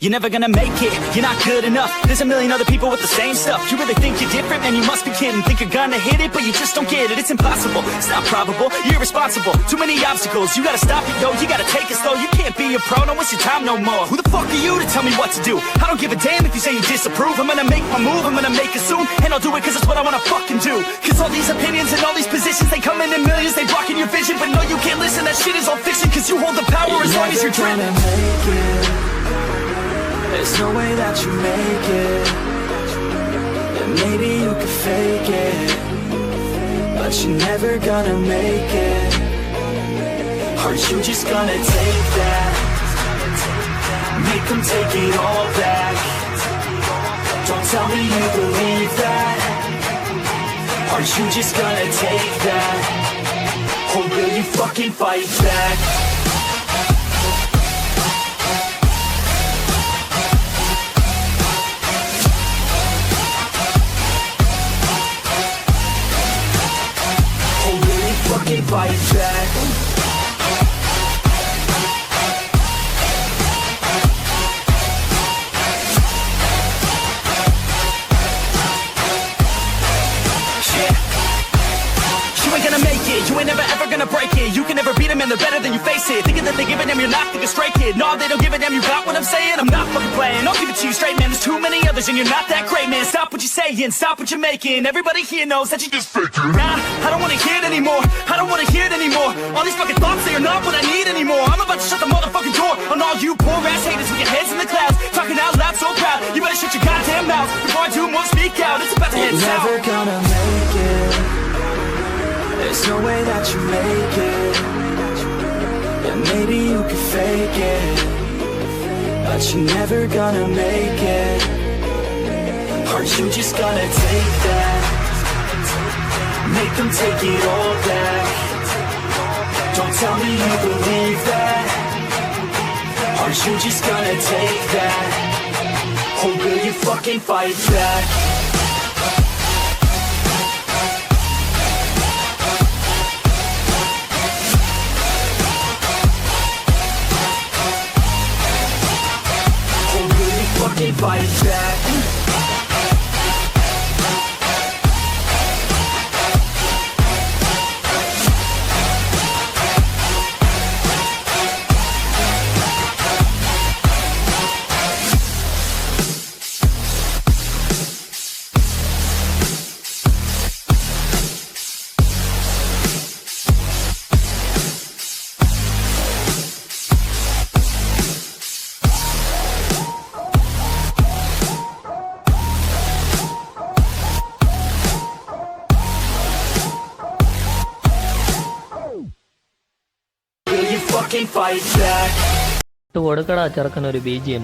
You're never gonna make it, you're not good enough. There's a million other people with the same stuff. You really think you're different? Man, you must be kidding. Think you're gonna hit it, but you just don't get it. It's impossible, it's not probable, you're irresponsible. Too many obstacles, you gotta stop it, yo. You gotta take it slow, you can't be a pro. Don't waste your time no more. Who the fuck are you to tell me what to do? I don't give a damn if you say you disapprove. I'm gonna make my move, I'm gonna make it soon. And I'll do it cause it's what I wanna fucking do. Cause all these opinions and all these positions, they come in millions, they blocking your vision. But no, you can't listen, that shit is all fiction. Cause you hold the power as long as you're dreaming. There's no way that you make it. And maybe you could fake it, but you're never gonna make it. Aren't you just gonna take that? Make them take it all back. Don't tell me you believe that. Aren't you just gonna take that? Or will you fucking fight back? Fight back. You ain't gonna make it, you ain't never ever gonna break it. You can never beat them and they're better than you face it. Thinking that they give a damn, you're not thinking straight, kid. No, they don't give a damn, you got what I'm saying? I'm not fucking playing, I'll give it to you straight, man. There's too many others and you're not that great, man. Stop what you're saying, stop what you're making. Everybody here knows that you just faking. Nah, I don't wanna hear it anymore, I don't wanna hear it anymore. All these fucking thoughts, they are not what I need anymore. I'm about to shut the motherfucking door on all you poor ass haters with your heads in the clouds, talking out loud so proud. You better shut your goddamn mouth before I do more, speak out. It's about to head south. You're never gonna make it. There's no way that you make it. Yeah, maybe you could fake it, but you're never gonna make it. Aren't you just gonna take that? Make them take it all back. Don't tell me you believe that. Aren't you just gonna take that? Or will you fucking fight back? Fight back. Fight back. കൊടുക്കടാ ചെറുക്കനൊരു BGM.